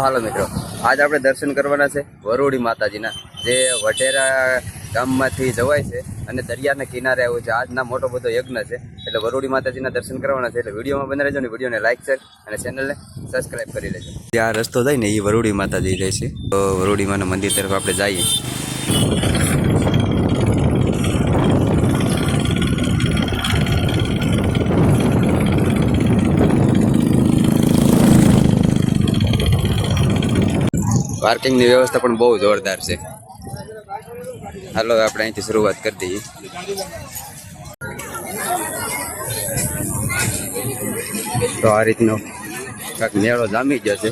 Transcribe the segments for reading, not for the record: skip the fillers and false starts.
હાલો મિત્રો, આજ આપણે દર્શન કરવાના છે વરુડી માતાજીના, જે વઢેરા ગામમાંથી જવાય છે અને દરિયાના કિનારે આવ્યું છે. આજના મોટો બધો યજ્ઞ છે, એટલે વરુડી માતાજીના દર્શન કરવાના છે. એટલે વિડીયોમાં બને રહેજો ને, વિડીયોને લાઈક શેર અને ચેનલને સબસ્ક્રાઈબ કરી લેજો. ત્યાં રસ્તો જાય ને એ વરુડી માતાજી જાય છે, તો વરુડી માના મંદિર તરફ આપણે જઈએ. પાર્કિંગની વ્યવસ્થા પણ બહુ જોરદાર છે. હાલો આપણે અહીંથી શરૂઆત કરી દઈએ. તો આ રીતનો કાંઈક મેળો જામી ગયો છે.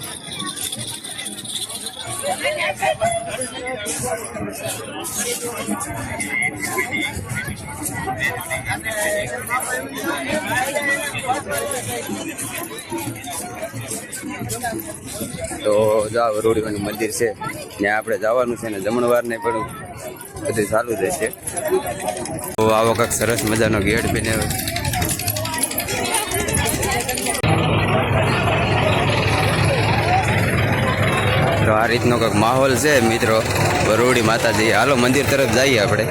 તો જો આ વરુડીનું મંદિર છે, ત્યાં આપણે જવાનું છે ને જમણવારને પણ બધું ચાલુ રહેશે. તો આવો કાંઈક સરસ મજાનો ગેટ બનાવ્યો. તો આ રીતનો કાંઈક માહોલ છે મિત્રો વરુડી માતાજી. હાલો મંદિર તરફ જઈએ આપણે.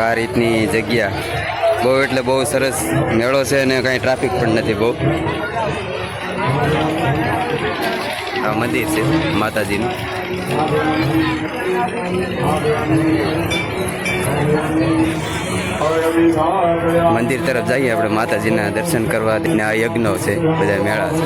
આ રીતની જગ્યા બહુ એટલે બહુ સરસ મેળો છે અને કાંઈ ટ્રાફિક પણ નથી બહુ. આ મંદિર છે માતાજીનું. મંદિર તરફ જઈએ આપણે માતાજીના દર્શન કરવા. આ યજ્ઞો છે, બધા મેળા છે.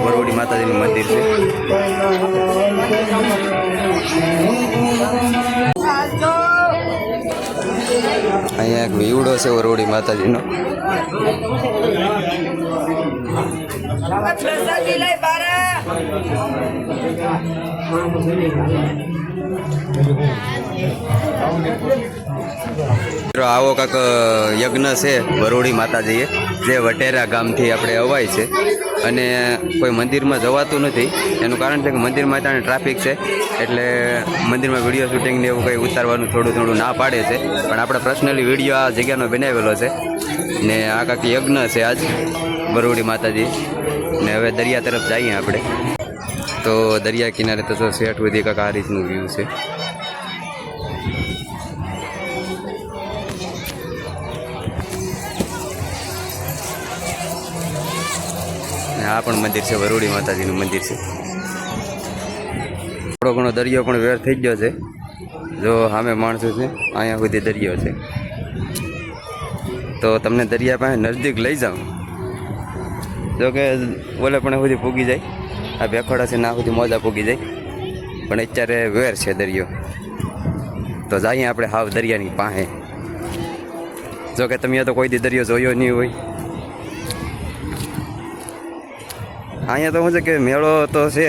વરુડી માતાજીનું મંદિર છે. અહીંયા એક વીવડો છે વરુડી માતાજીનો. આવો કાંક યજ્ઞ છે વરુડી માતાજીએ, જે વઢેરા ગામથી આપણે અવાય છે અને કોઈ મંદિરમાં જવાતું નથી. એનું કારણ છે કે મંદિરમાં ત્યાં ટ્રાફિક છે, એટલે મંદિરમાં વિડીયો શૂટિંગને એવું કંઈ ઉતારવાનું થોડું ના પાડે છે. પણ આપણે પર્સનલી વિડીયો આ જગ્યાનો બનાવેલો છે ને આ કાંક યજ્ઞ છે આજ વરુડી માતાજી. ને હવે દરિયા તરફ જઈએ આપણે. તો દરિયા કિનારે તો શેઠ સુધી કાંક આ રીતનું વ્યૂ છે. આ પણ મંદિર છે, વરુડી માતાજીનું મંદિર છે. થોડો ઘણો દરિયો પણ વેર થઈ ગયો છે. જો સામે માણસો છે, અહીંયા સુધી દરિયો છે. તો તમને દરિયા પાસે નજદીક લઈ જાઉં. જો કે ઓલે પણ સુધી પૂગી જાય, આ ભેખોડા છે ના સુધી મોજા પૂગી જાય, પણ અત્યારે વેર છે દરિયો. તો જઈએ આપણે હાવ દરિયાની પાસે. જો કે તમે તો કોઈ દી દરિયો જોયો નહીં હોય. અહીંયા તો શું છે કે મેળો તો છે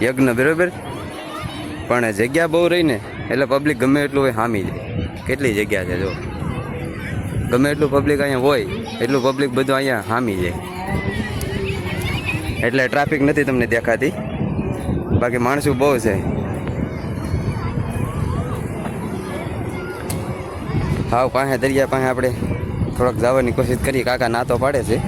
યજ્ઞ બરાબર, પણ જગ્યા બહુ રહી ને એટલે પબ્લિક ગમે એટલું હોય હામી જાય. કેટલી જગ્યા છે જો, ગમે એટલું પબ્લિક અહીંયા હોય એટલું પબ્લિક બધું અહીંયા હામી જાય. એટલે ટ્રાફિક નથી તમને દેખાતી, બાકી માણસો બહુ છે. હાવ પાસે દરિયા પાસે આપણે થોડોક જવાની કોશિશ કરી. કાકા ના તો પાડે છે.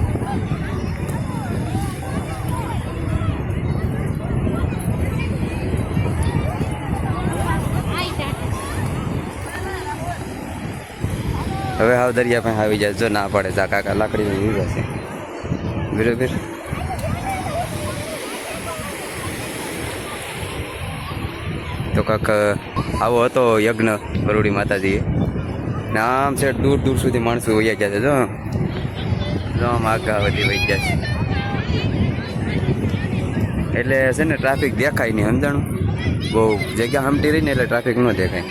હવે હાવ દરિયા પાસે આવી જાય. જો ના પડે જા કાકા લાકડી યુઝ હશે બરાબર. તો કાંક આવો હતો યજ્ઞ બરોડી માતાજીએ ને આમ છે દૂર દૂર સુધી માણસો વહી ગયા છે જો આમ આગા વધી વહી ગયા છે એટલે છે ને ટ્રાફિક દેખાય નહીં સમજાણું બહુ જગ્યા હમટી રહી ને એટલે ટ્રાફિક ન દેખાય